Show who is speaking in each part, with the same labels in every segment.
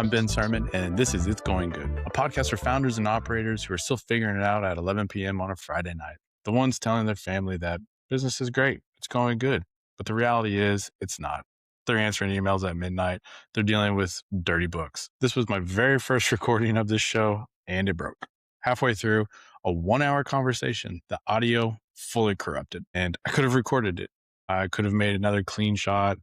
Speaker 1: I'm Ben Sermon, and this is It's Going Good, a podcast for founders and operators who are still figuring it out at 11 p.m. on a Friday night. The ones telling their family that business is great, it's going good. But the reality is, it's not. They're answering emails at midnight. They're dealing with dirty books. This was my very first recording of this show, and it broke. Halfway through a 1-hour conversation, the audio fully corrupted, and I could have recorded it. I could have made another clean shot,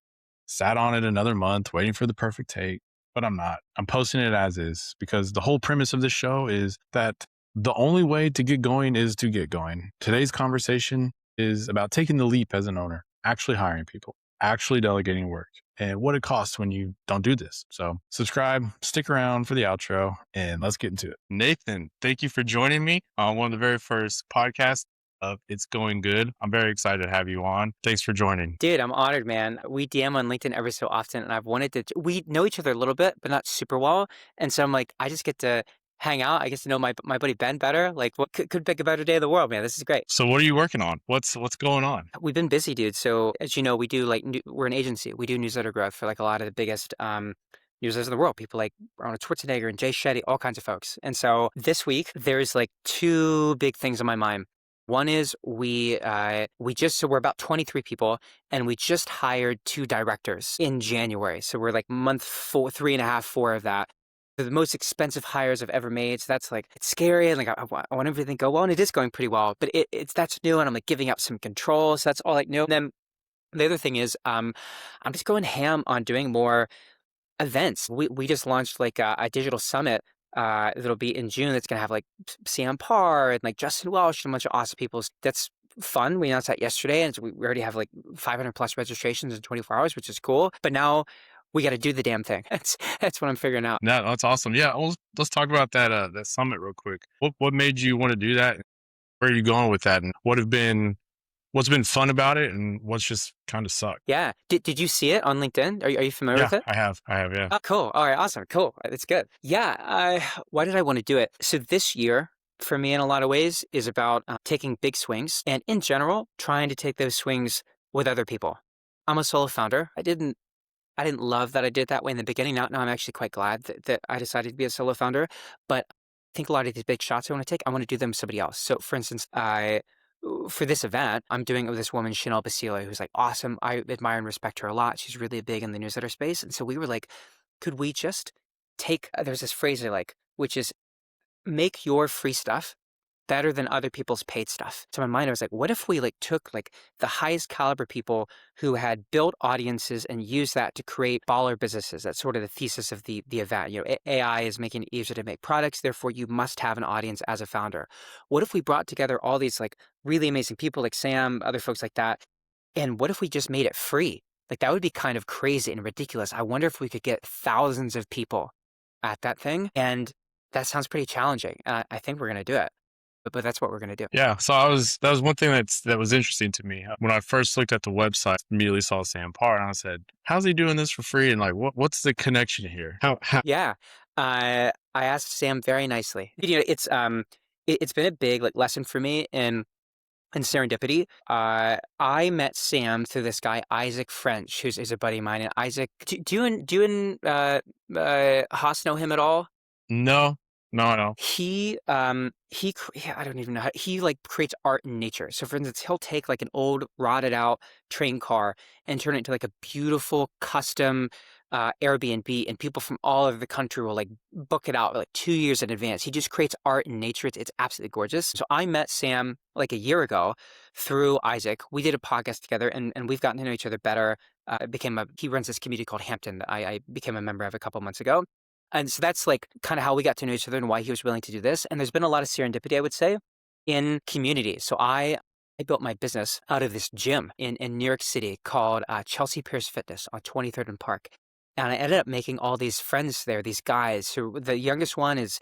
Speaker 1: sat on it another month, waiting for the perfect take. But I'm not. I'm posting it as is because the whole premise of this show is that the only way to get going is to get going. Today's conversation is about taking the leap as an owner, actually hiring people, actually delegating work, and what it costs when you don't do this. So subscribe, stick around for the outro, and let's get into it. Nathan, thank you for joining me on one of the very first podcasts of It's Going Good. I'm very excited to have you on. Thanks for joining.
Speaker 2: Dude, I'm honored, man. We DM on LinkedIn every so often, and I've wanted to. We know each other a little bit, but not super well. And so I'm like, I just get to hang out. I get to know my buddy Ben better. Like, what could pick a better day of the world, man? This is great.
Speaker 1: So what are you working on? What's going on?
Speaker 2: We've been busy, dude. So as you know, we do we're an agency. We do newsletter growth for like a lot of the biggest newsletters in the world. People like Arnold Schwarzenegger and Jay Shetty, all kinds of folks. And so this week, there's like two big things on my mind. One is we're about 23 people, and we just hired 2 directors in January. So we're like month 4, 3.5, 4 of that. They're the most expensive hires I've ever made. So that's like, it's scary. And like, I want everything to go well, and it is going pretty well, but that's new. And I'm like giving up some control. So that's all like new. And then the other thing is, I'm just going ham on doing more events. We just launched like a digital summit that'll be in June. That's going to have like Sam Parr and like Justin Welsh and a bunch of awesome people. That's fun. We announced that yesterday, and so we already have like 500 plus registrations in 24 hours, which is cool. But now we got to do the damn thing. That's what I'm figuring out.
Speaker 1: No, that's awesome. Yeah, let's talk about that summit real quick. What made you want to do that? Where are you going with that? And what's been fun about it, and what's just kind of sucked?
Speaker 2: Yeah. Did you see it on LinkedIn? Are you familiar with it?
Speaker 1: I have. Yeah.
Speaker 2: Oh, cool. All right. Awesome. Cool. That's good. Yeah. Why did I want to do it? So this year, for me, in a lot of ways, is about taking big swings, and in general, trying to take those swings with other people. I'm a solo founder. I didn't love that I did it that way in the beginning. Now I'm actually quite glad that I decided to be a solo founder. But I think a lot of these big shots I want to take, I want to do them with somebody else. So, for instance, for this event, I'm doing it with this woman, Chanel Basile, who's like awesome. I admire and respect her a lot. She's really big in the newsletter space. And so we were like, could we just take, there's this phrase I like, which is make your free stuff better than other people's paid stuff. So in my mind, I was like, what if we like took like the highest caliber people who had built audiences and used that to create baller businesses? That's sort of the thesis of the event. You know, AI is making it easier to make products. Therefore, you must have an audience as a founder. What if we brought together all these like really amazing people like Sam, other folks like that? And what if we just made it free? Like that would be kind of crazy and ridiculous. I wonder if we could get thousands of people at that thing. And that sounds pretty challenging. I think we're going to do it. But that's what we're going to do.
Speaker 1: Yeah. So that was one thing that was interesting to me. When I first looked at the website, immediately saw Sam Parr, and I said, how's he doing this for free? And like, what's the connection here? How?
Speaker 2: Yeah. I asked Sam very nicely. You know, it's been a big like lesson for me in serendipity. I met Sam through this guy, Isaac French, who's a buddy of mine. And Isaac, do you and Haas know him at all?
Speaker 1: No.
Speaker 2: He I don't even know how he like creates art in nature. So for instance, he'll take like an old rotted out train car and turn it into like a beautiful custom Airbnb, and people from all over the country will like book it out like 2 years in advance. He just creates art in nature. It's absolutely gorgeous. So I met Sam like a year ago through Isaac. We did a podcast together, and we've gotten to know each other better. He runs this community called Hampton that I became a member of a couple months ago. And so that's like kind of how we got to know each other and why he was willing to do this. And there's been a lot of serendipity, I would say, in community. So I built my business out of this gym in New York City called Chelsea Pierce Fitness on 23rd and Park. And I ended up making all these friends there, these guys who, the youngest one is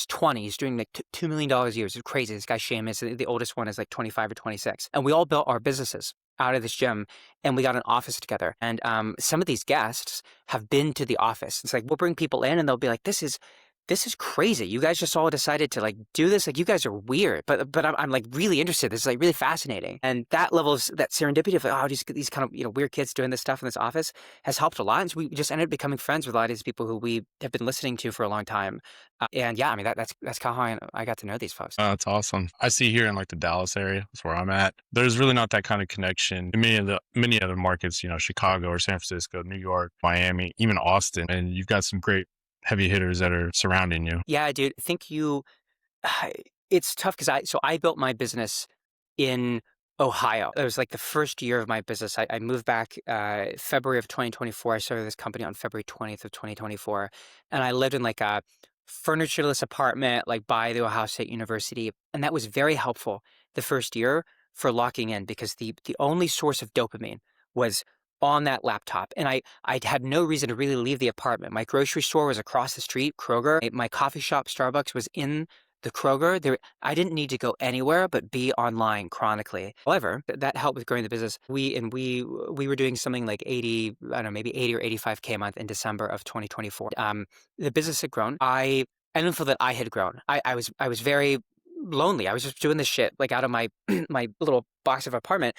Speaker 2: 20. He's doing like $2 million a year. It's crazy. This guy Seamus, the oldest one is like 25 or 26. And we all built our businesses out of this gym, and we got an office together. And some of these guests have been to the office. It's like, we'll bring people in and they'll be like, this is this is crazy. You guys just all decided to like do this. Like you guys are weird, but I'm like really interested. This is like really fascinating. And that level of that serendipity of like, oh, these kind of, weird kids doing this stuff in this office has helped a lot. And so we just ended up becoming friends with a lot of these people who we have been listening to for a long time. And yeah, I mean, that's kind of how I got to know these folks.
Speaker 1: That's awesome. I see here in like the Dallas area, that's where I'm at. There's really not that kind of connection in many other markets, Chicago or San Francisco, New York, Miami, even Austin. And you've got some great heavy hitters that are surrounding you.
Speaker 2: Yeah, dude, I think it's tough because I built my business in Ohio. It was like the first year of my business. I moved back February of 2024. I started this company on February 20th of 2024. And I lived in like a furnitureless apartment, like by the Ohio State University. And that was very helpful the first year for locking in because the only source of dopamine was on that laptop. And I had no reason to really leave the apartment. My grocery store was across the street, Kroger. My coffee shop, Starbucks, was in the Kroger. I didn't need to go anywhere but be online chronically. However, that helped with growing the business. We were doing something like 80, I don't know, maybe 80 or 85K a month in December of 2024. The business had grown. I didn't feel that I had grown. I was very lonely. I was just doing this shit like out of my my little box of apartment.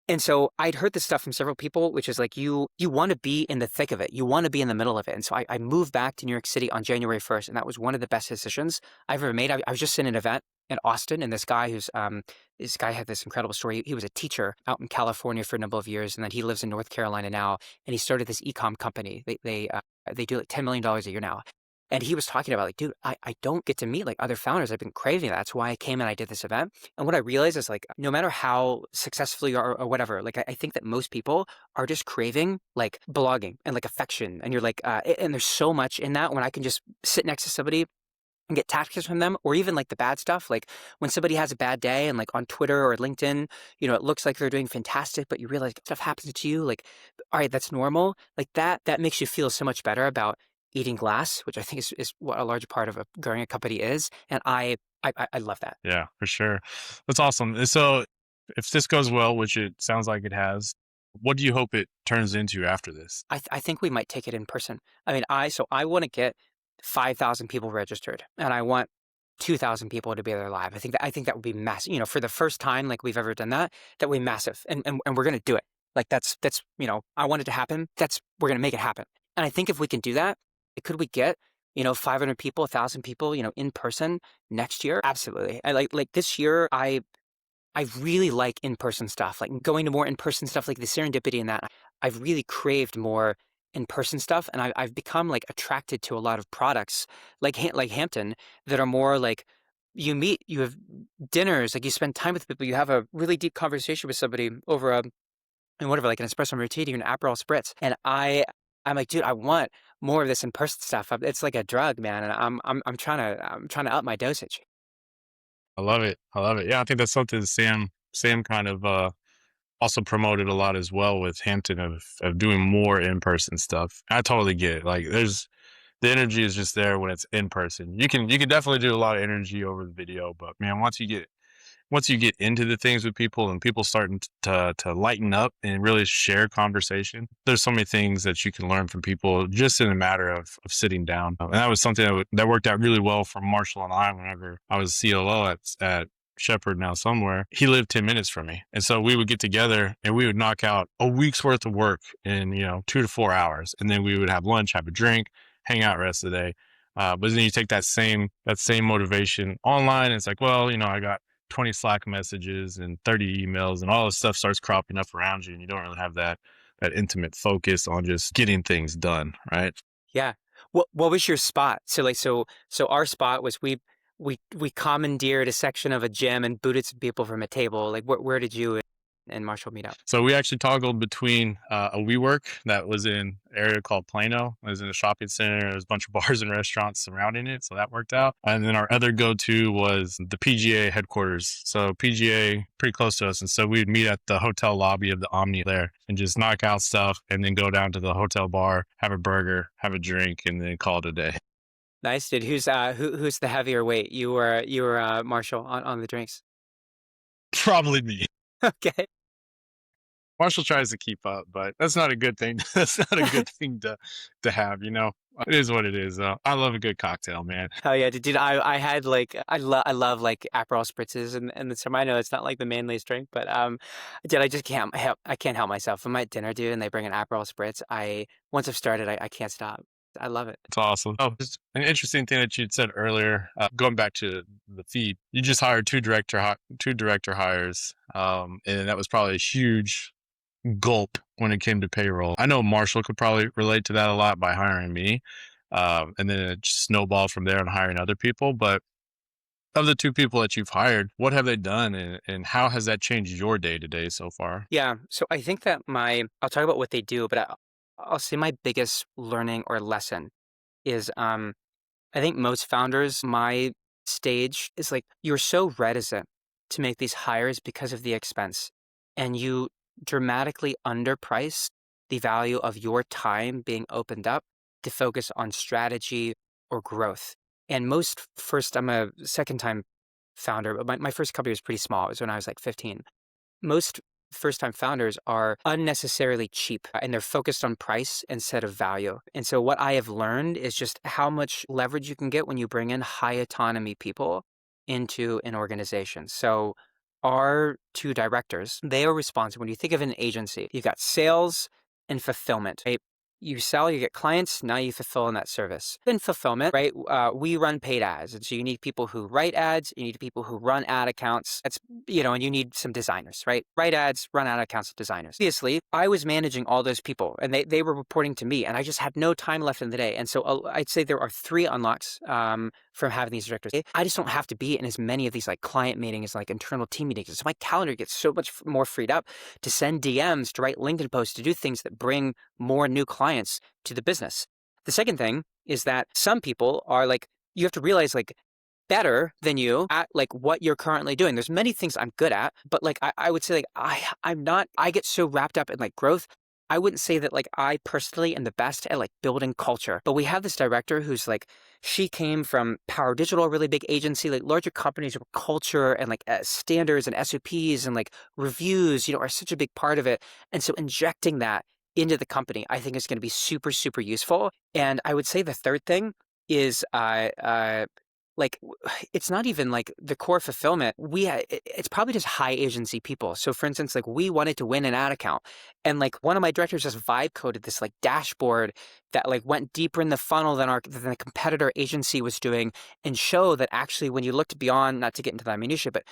Speaker 2: And so I'd heard this stuff from several people, which is like you want to be in the thick of it. You want to be in the middle of it. And so I moved back to New York City on January 1st, and that was one of the best decisions I've ever made. I was just in an event in Austin, and this guy had this incredible story. He was a teacher out in California for a number of years, and then he lives in North Carolina now, and he started this e-com company. They do like $10 million a year now. And he was talking about like, dude, I don't get to meet like other founders. I've been craving that. That's why I came and I did this event. And what I realized is like, no matter how successful you are or whatever, like I think that most people are just craving like blogging and like affection. And you're like, and there's so much in that when I can just sit next to somebody and get tactics from them, or even like the bad stuff. Like when somebody has a bad day and like on Twitter or LinkedIn, it looks like they're doing fantastic, but you realize stuff happens to you. Like, all right, that's normal. Like that makes you feel so much better about eating glass, which I think is what a large part of growing a company is. And I love that.
Speaker 1: Yeah, for sure. That's awesome. And so if this goes well, which it sounds like it has, what do you hope it turns into after this?
Speaker 2: I think we might take it in person. I mean, so I want to get 5,000 people registered, and I want 2,000 people to be there live. I think that would be massive. For the first time, like we've ever done that, that would be massive, and we're gonna do it. Like that's I want it to happen. We're gonna make it happen. And I think if we can do that, could we get 500 people, 1,000 people, in person next year? Absolutely. I like this year. I really like in-person stuff, like going to more in-person stuff, like the serendipity in that. I've really craved more in-person stuff, and I've become like attracted to a lot of products like Hampton that are more like you have dinners, like you spend time with people, you have a really deep conversation with somebody over and whatever, like an espresso martini or an Aperol spritz, and I'm like, dude, I want more of this in-person stuff. It's like a drug, man, and I'm trying to up my dosage.
Speaker 1: I love it. I love it. Yeah, I think that's something Sam kind of also promoted a lot as well with Hampton of doing more in person stuff. I totally get it. Like there's the energy is just there when it's in person. You can definitely do a lot of energy over the video, but man, once you get into the things with people and people starting to lighten up and really share conversation, there's so many things that you can learn from people just in a matter of sitting down. And that was something that worked out really well for Marshall and I whenever I was COO at Shepherd now somewhere. He lived 10 minutes from me. And so we would get together and we would knock out a week's worth of work in, 2 to 4 hours. And then we would have lunch, have a drink, hang out the rest of the day. But then you take that same motivation online. And it's like, well, I got 20 Slack messages and 30 emails and all this stuff starts cropping up around you and you don't really have that intimate focus on just getting things done, right?
Speaker 2: Yeah. What was your spot? So our spot was we commandeered a section of a gym and booted some people from a table. Like where did you and Marshall meet up?
Speaker 1: So we actually toggled between a WeWork that was in an area called Plano. It was in a shopping center. There was a bunch of bars and restaurants surrounding it, so that worked out. And then our other go-to was the PGA headquarters. So PGA pretty close to us, and so we would meet at the hotel lobby of the Omni there and just knock out stuff, and then go down to the hotel bar, have a burger, have a drink, and then call it a day.
Speaker 2: Nice, dude. Who's the heavier weight? You were Marshall on the drinks.
Speaker 1: Probably me.
Speaker 2: Okay.
Speaker 1: Marshall tries to keep up, but that's not a good thing. That's not a good thing to have. It is what it is. Though. I love a good cocktail, man.
Speaker 2: Hell yeah, dude! I had like I love like Aperol spritzes and the summer. I know it's not like the manliest drink, but dude, I just can't help myself. I'm at dinner, dude, and they bring an Aperol spritz. Once I've started, I can't stop. I love it.
Speaker 1: It's awesome. Oh, just an interesting thing that you'd said earlier. Going back to the feed, you just hired two director hires, and that was probably a huge gulp when it came to payroll. I know Marshall could probably relate to that a lot by hiring me. And then it just snowballed from there and hiring other people. But of the two people that you've hired, what have they done and how has that changed your day to day so far?
Speaker 2: Yeah, so I think that I'll talk about what they do, but I'll say my biggest learning or lesson is I think most founders, my stage is like you're so reticent to make these hires because of the expense, and you dramatically underprice the value of your time being opened up to focus on strategy or growth. And I'm a second time founder, but my first company was pretty small. It was when I was like 15. Most first time founders are unnecessarily cheap and they're focused on price instead of value. And so, what I have learned is just how much leverage you can get when you bring in high autonomy people into an organization. So, our two directors, they are responsible. When you think of an agency, you've got sales and fulfillment, right? You sell, you get clients, now you fulfill in that service. Then fulfillment, right? We run paid ads. And so you need people who write ads, you need people who run ad accounts. And you need some designers, right? Write ads, run ad accounts of designers. Obviously, I was managing all those people and they were reporting to me and I just had no time left in the day. And so I'd say there are three unlocks from having these directors. I just don't have to be in as many of these like client meetings, like internal team meetings. So my calendar gets so much more freed up to send DMs, to write LinkedIn posts, to do things that bring more new clients to the business. The second thing is that some people are like, you have to realize like better than you at like what you're currently doing. There's many things I'm good at, but like I would say like I'm not, I get so wrapped up in like growth. I wouldn't say that like I personally am the best at like building culture, but we have this director who's like, she came from Power Digital, a really big agency, like larger companies where culture and like standards and SOPs and like reviews, are such a big part of it. And so injecting that into the company, I think is going to be super, super useful. And I would say the third thing is like it's not even like the core fulfillment. It's probably just high agency people. So for instance, like we wanted to win an ad account and like one of my directors just vibe coded this like dashboard that like went deeper in the funnel than the competitor agency was doing and show that actually when you looked beyond, not to get into that minutia, but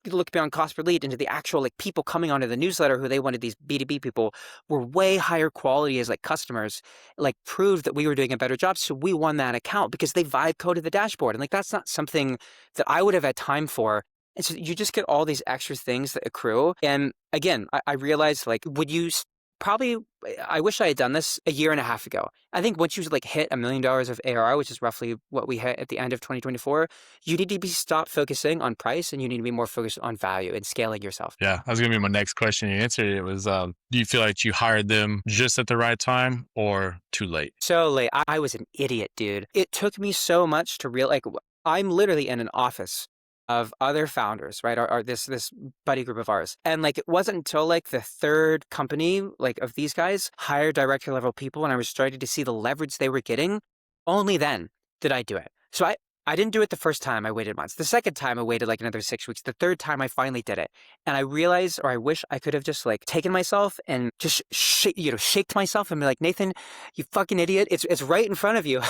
Speaker 2: look beyond cost per lead into the actual like people coming onto the newsletter who they wanted, these B2B people were way higher quality as like customers, like proved that we were doing a better job. So we won that account because they vibe coded the dashboard. And like that's not something that I would have had time for. And so you just get all these extra things that accrue. And again, I realized like, probably, I wish I had done this a year and a half ago. I think once you like hit $1 million of ARR, which is roughly what we hit at the end of 2024, you need to stop focusing on price and you need to be more focused on value and scaling yourself.
Speaker 1: Yeah, that was gonna be my next question. You answered it. It was, do you feel like you hired them just at the right time or too late?
Speaker 2: So late. I was an idiot, dude. It took me so much to I'm literally in an office of other founders, right? This buddy group of ours. And like it wasn't until like the third company, like of these guys, hired director level people and I was starting to see the leverage they were getting, only then did I do it. So I didn't do it the first time. I waited months. The second time I waited like another 6 weeks. The third time I finally did it. And I realized, or I wish I could have just like taken myself and just shaked myself and be like, Nathan, you fucking idiot. It's right in front of you.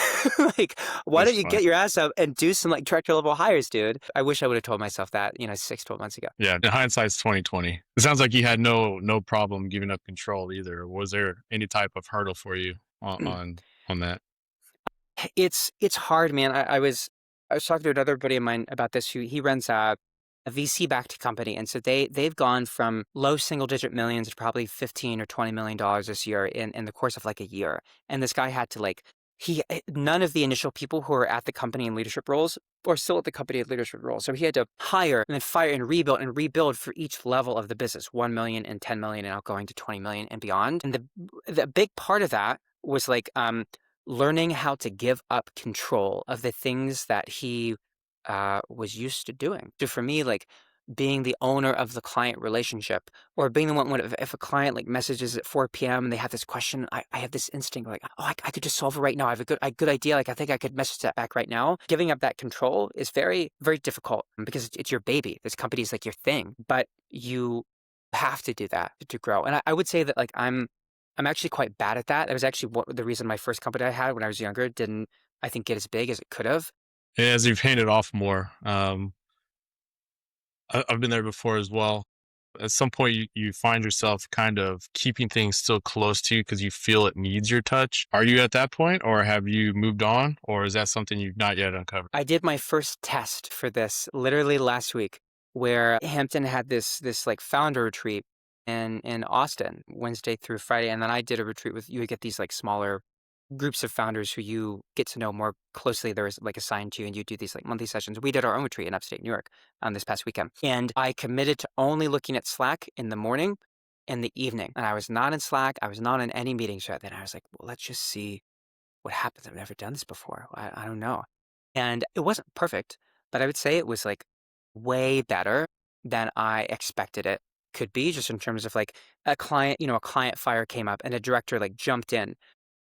Speaker 2: Like, why
Speaker 1: That's
Speaker 2: don't you
Speaker 1: fine.
Speaker 2: get your ass up and do some like director level hires, dude? I wish I would have told myself that, 6, 12 months ago.
Speaker 1: Yeah, in hindsight's 2020. It sounds like you had no problem giving up control either. Was there any type of hurdle for you on that?
Speaker 2: It's hard, man. I was talking to another buddy of mine about this who he runs a VC backed company, and so they've gone from low single digit millions to probably 15 or 20 million dollars this year in the course of like a year. And this guy had to like none of the initial people who were at the company in leadership roles are still at the company in leadership roles. So he had to hire and then fire and rebuild for each level of the business, 1 million and 10 million and now going to 20 million and beyond. And the big part of that was like learning how to give up control of the things that he was used to doing. So for me, like being the owner of the client relationship, or being the one when if a client like messages at 4 p.m. and they have this question, I have this instinct like, oh, I could just solve it right now. I have a good idea. Like I think I could message that back right now. Giving up that control is very, very difficult because it's your baby. This company is like your thing, but you have to do that to grow. And I would say that like I'm actually quite bad at that. That was actually the reason my first company I had when I was younger didn't, I think, get as big as it could have.
Speaker 1: As you've handed off more, I've been there before as well. At some point, you find yourself kind of keeping things still close to you because you feel it needs your touch. Are you at that point, or have you moved on, or is that something you've not yet uncovered?
Speaker 2: I did my first test for this literally last week, where Hampton had this like founder retreat in Austin, Wednesday through Friday, and then I did a retreat with you would get these like smaller groups of founders who you get to know more closely. There was like assigned to you, and you do these like monthly sessions. We did our own retreat in upstate New York this past weekend, and I committed to only looking at Slack in the morning and the evening. And I was not in Slack. I was not in any meetings yet. Then I was like, well, let's just see what happens. I've never done this before. I don't know. And it wasn't perfect, but I would say it was like way better than I expected it could be, just in terms of like a client, a client fire came up and a director like jumped in.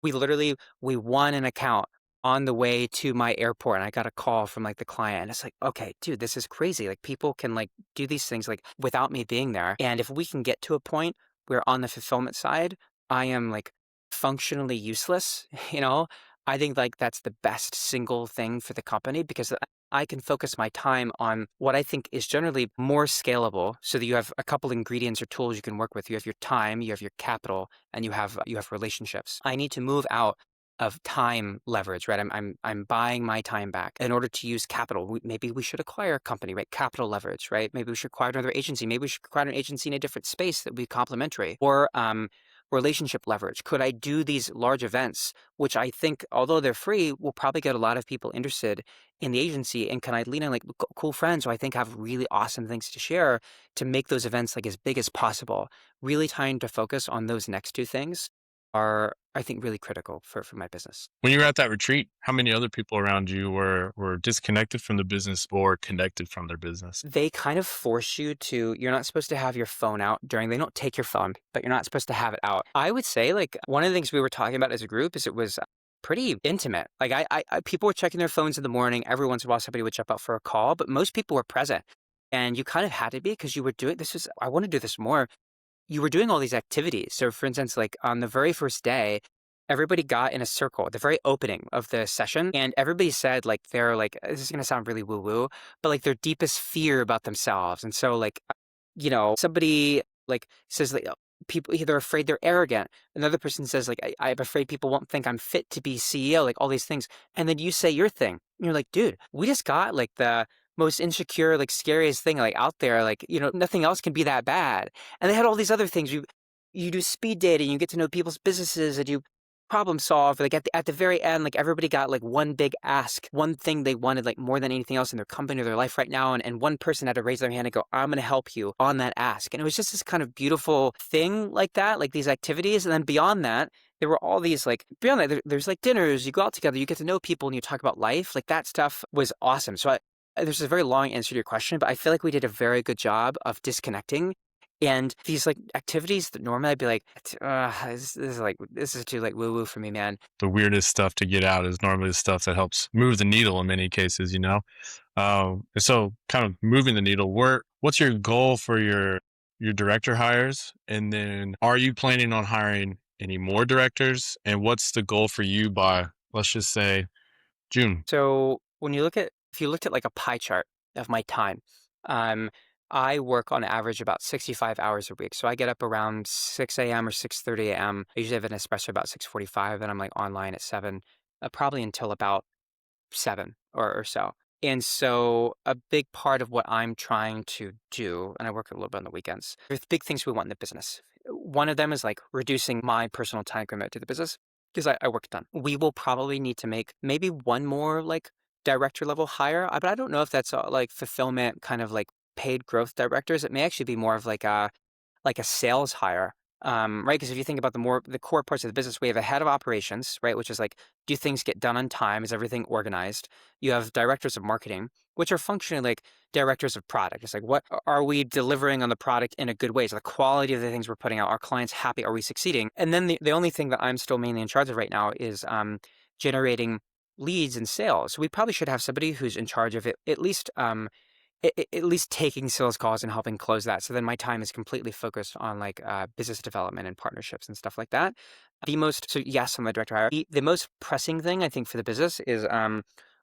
Speaker 2: We won an account on the way to my airport, and I got a call from like the client, and it's like, okay, dude, this is crazy. Like people can like do these things like without me being there. And if we can get to a point where on the fulfillment side, I am like functionally useless, I think like that's the best single thing for the company because I can focus my time on what I think is generally more scalable so that you have a couple ingredients or tools you can work with. You have your time, you have your capital, and you have relationships. I need to move out of time leverage, right? I'm buying my time back in order to use capital. Maybe we should acquire a company, right? Capital leverage, right? Maybe we should acquire another agency. Maybe we should acquire an agency in a different space that would be complementary. Or relationship leverage. Could I do these large events, which I think, although they're free, will probably get a lot of people interested in the agency? And can I lean on like cool friends who I think have really awesome things to share to make those events like as big as possible? Really trying to focus on those next two things are, I think, really critical for my business.
Speaker 1: When you were at that retreat, how many other people around you were disconnected from the business or connected from their business?
Speaker 2: They kind of force you to, you're not supposed to have your phone out they don't take your phone, but you're not supposed to have it out. I would say like one of the things we were talking about as a group is it was pretty intimate. Like people were checking their phones in the morning. Every once in a while, somebody would jump out for a call, but most people were present. And you kind of had to be because you were doing I want to do this more. You were doing all these activities. So for instance, like on the very first day, everybody got in a circle at the very opening of the session, and everybody said like they're like, this is gonna sound really woo-woo, but like their deepest fear about themselves. And so like, somebody like says like people they're afraid they're arrogant. Another person says like I'm afraid people won't think I'm fit to be CEO, like all these things. And then you say your thing. And you're like, dude, we just got like the most insecure, like scariest thing like out there. Like, nothing else can be that bad. And they had all these other things. You do speed dating, you get to know people's businesses, and you problem solve. Like at the very end, like everybody got like one big ask, one thing they wanted like more than anything else in their company or their life right now. And one person had to raise their hand and go, I'm going to help you on that ask. And it was just this kind of beautiful thing like that, like these activities. And then beyond that, there were all these like, beyond that, there's like dinners, you go out together, you get to know people and you talk about life. Like that stuff was awesome. So there's a very long answer to your question, but I feel like we did a very good job of disconnecting. And these like activities that normally I'd be like, this is too like woo woo for me, man.
Speaker 1: The weirdest stuff to get out is normally the stuff that helps move the needle in many cases, you know? So kind of moving the needle, what's your goal for your director hires? And then are you planning on hiring any more directors? And what's the goal for you by, let's just say, June?
Speaker 2: So if you looked at like a pie chart of my time, um, I work on average about 65 hours a week. So I get up around 6 a.m. or 6:30 a.m. I usually have an espresso about 6:45, then I'm like online at 7, probably until about 7 or so. And so a big part of what I'm trying to do, and I work a little bit on the weekends, there's big things we want in the business. One of them is like reducing my personal time commitment to the business because I work a ton. We will probably need to make maybe one more like director level hire, but I don't know if that's like fulfillment kind of like paid growth directors. It may actually be more of like a sales hire right? Because if you think about the core parts of the business, we have a head of operations, right, which is like, do things get done on time? Is everything organized? You have directors of marketing, which are functionally like directors of product. It's like, what are we delivering on the product in a good way? So the quality of the things we're putting out, are clients happy? Are we succeeding? And then the only thing that I'm still mainly in charge of right now is generating leads and sales. So we probably should have somebody who's in charge of it, at least taking sales calls and helping close that. So then my time is completely focused on like business development and partnerships and stuff like that. So yes, I'm a director hire. The most pressing thing I think for the business is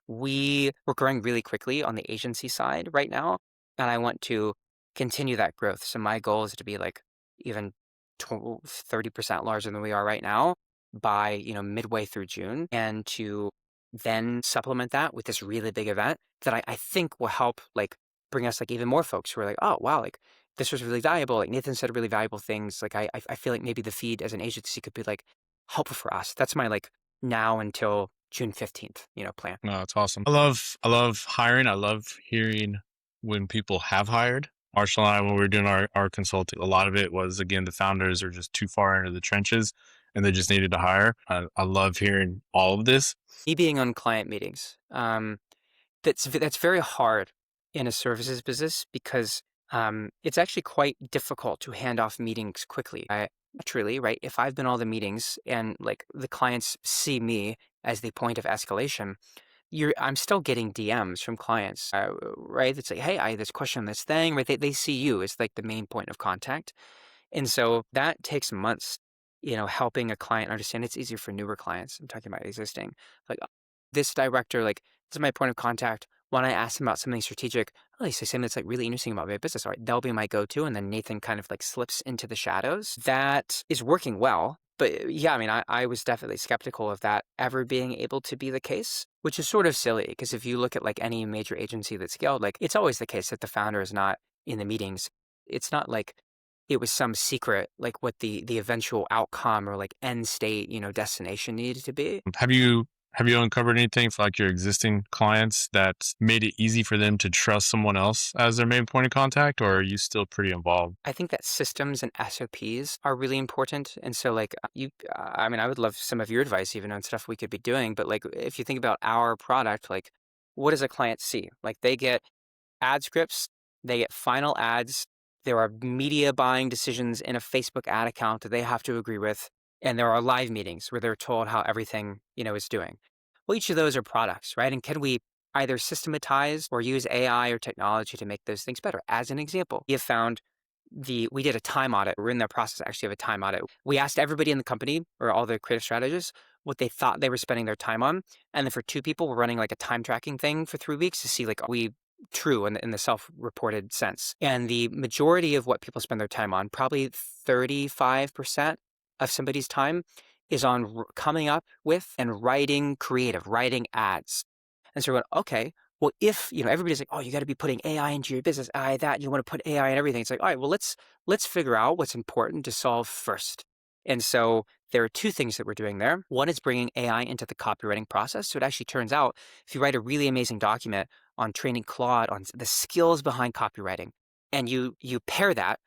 Speaker 2: we're growing really quickly on the agency side right now, and I want to continue that growth. So my goal is to be like even 30% larger than we are right now by midway through June, and to then supplement that with this really big event that I think will help like bring us like even more folks who are like, oh wow, like this was really valuable. Like Nathan said really valuable things. Like I feel like maybe the feed as an agency could be like helpful for us. That's my like now until June 15th, plan.
Speaker 1: No, it's awesome. I love hiring. I love hearing when people have hired. Marshall and I, when we were doing our consulting, a lot of it was, again, the founders are just too far into the trenches and they just needed to hire. I love hearing all of this.
Speaker 2: Me being on client meetings, that's very hard in a services business because it's actually quite difficult to hand off meetings quickly. Truly, right? If I've been all the meetings and like the clients see me as the point of escalation, I'm still getting DMs from clients, right? It's like, hey, I had this question on this thing, right? They see you as like the main point of contact. And so that takes months, helping a client understand. It's easier for newer clients. I'm talking about existing. Like this director, like, this is my point of contact. When I ask them about something strategic, oh, they say something that's like really interesting about my business. All right, they'll be my go-to. And then Nathan kind of like slips into the shadows. That is working well. But yeah, I mean, I was definitely skeptical of that ever being able to be the case, which is sort of silly because if you look at like any major agency that's scaled, like it's always the case that the founder is not in the meetings. It's not like it was some secret, like what the eventual outcome or like end state, destination needed to be.
Speaker 1: Have you uncovered anything for like your existing clients that made it easy for them to trust someone else as their main point of contact, or are you still pretty involved?
Speaker 2: I think that systems and SOPs are really important. And so like I mean, I would love some of your advice even on stuff we could be doing, but like if you think about our product, like what does a client see? Like they get ad scripts, they get final ads. There are media buying decisions in a Facebook ad account that they have to agree with. And there are live meetings where they're told how everything, is doing. Well, each of those are products, right? And can we either systematize or use AI or technology to make those things better? As an example, we have found we did a time audit. We're in the process actually of a time audit. We asked everybody in the company or all the creative strategists what they thought they were spending their time on. And then for 2 people, we're running like a time tracking thing for 3 weeks to see like, are we true in the self-reported sense? And the majority of what people spend their time on, probably 35% of somebody's time, is on coming up with and writing writing ads. And so we're going, okay, well, if, everybody's like, oh, you got to be putting AI into your business, AI that, you want to put AI in everything. It's like, all right, well, let's figure out what's important to solve first. And so there are 2 things that we're doing there. One is bringing AI into the copywriting process. So it actually turns out if you write a really amazing document on training Claude on the skills behind copywriting, and you pair that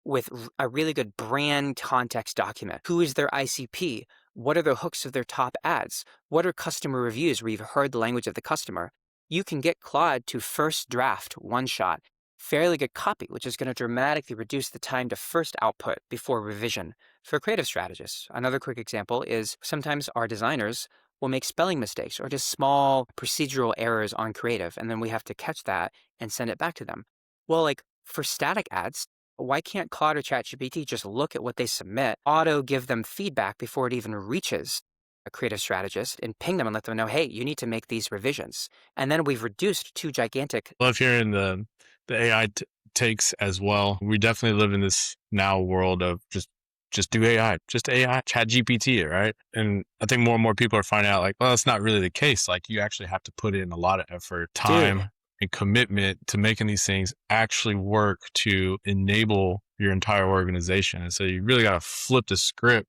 Speaker 2: with a really good brand context document. Who is their ICP? What are the hooks of their top ads? What are customer reviews where you've heard the language of the customer? You can get Claude to first draft one shot, fairly good copy, which is going to dramatically reduce the time to first output before revision for creative strategists. Another quick example is sometimes our designers will make spelling mistakes or just small procedural errors on creative, and then we have to catch that and send it back to them. Well, like for static ads, why can't Claude or ChatGPT just look at what they submit, auto give them feedback before it even reaches a creative strategist and ping them and let them know, hey, you need to make these revisions. And then we've reduced 2 gigantic.
Speaker 1: Love hearing the AI takes as well. We definitely live in this now world of just do AI, just AI, chat GPT, right? And I think more and more people are finding out like, well, that's not really the case. Like you actually have to put in a lot of effort,
Speaker 2: Dude,
Speaker 1: time, and commitment to making these things actually work to enable your entire organization. And so you really got to flip the script.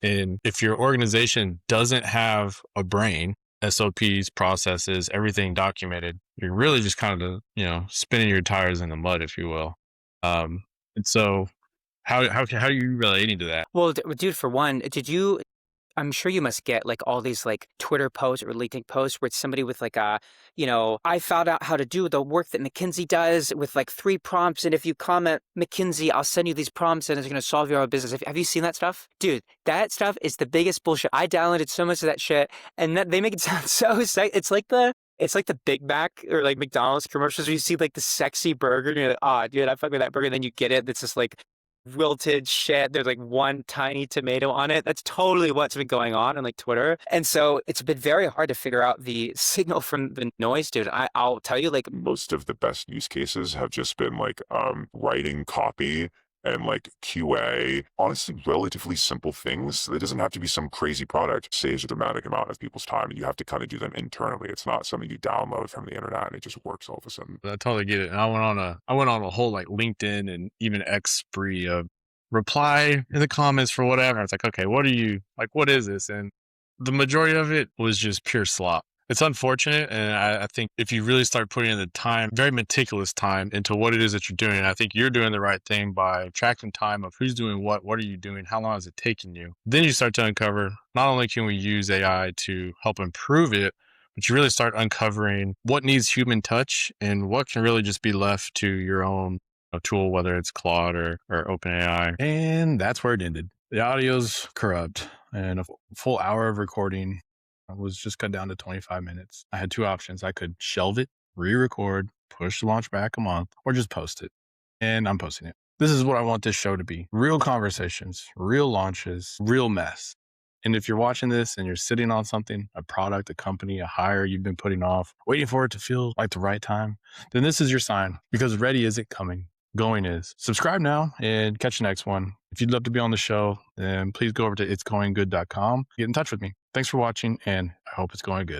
Speaker 1: And if your organization doesn't have a brain, SOPs, processes, everything documented, you're really just kind of, spinning your tires in the mud, if you will. And so How are you relating to that?
Speaker 2: Well, dude, for one, I'm sure you must get like all these like Twitter posts or LinkedIn posts where it's somebody with like I found out how to do the work that McKinsey does with like 3 prompts. And if you comment McKinsey, I'll send you these prompts and it's going to solve your business. Have you seen that stuff? Dude, that stuff is the biggest bullshit. I downloaded so much of that shit and they make it sound so sexy. It's like the Big Mac or like McDonald's commercials where you see like the sexy burger and you're like, oh, dude, I fuck with that burger. And then you get it. It's just like wilted shit. There's like one tiny tomato on it. That's totally what's been going on like Twitter. And so it's been very hard to figure out the signal from the noise, dude. I'll tell you, like,
Speaker 3: most of the best use cases have just been like writing copy and like QA, honestly, relatively simple things. It doesn't have to be some crazy product. It saves a dramatic amount of people's time, and you have to kind of do them internally. It's not something you download from the internet and it just works all of a sudden.
Speaker 1: I totally get it. And I went on a whole like LinkedIn and even X spree of reply in the comments for whatever. It's like, okay, what are you like? What is this? And the majority of it was just pure slop. It's unfortunate, and I think if you really start putting in the time, very meticulous time, into what it is that you're doing, I think you're doing the right thing by tracking time of who's doing what are you doing, how long is it taking you. Then you start to uncover, not only can we use AI to help improve it, but you really start uncovering what needs human touch and what can really just be left to your own tool, whether it's Claude or OpenAI. And that's where it ended. The audio's corrupt, and a full hour of recording was just cut down to 25 minutes. I had 2 options. I could shelve it, re-record, push the launch back a month, or just post it. And I'm posting it. This is what I want this show to be. Real conversations, real launches, real mess. And if you're watching this and you're sitting on something, a product, a company, a hire you've been putting off, waiting for it to feel like the right time, then this is your sign, because ready is it coming. Going is. Subscribe now and catch the next one. If you'd love to be on the show, then please go over to itsgoinggood.com. Get in touch with me. Thanks for watching, and I hope it's going good.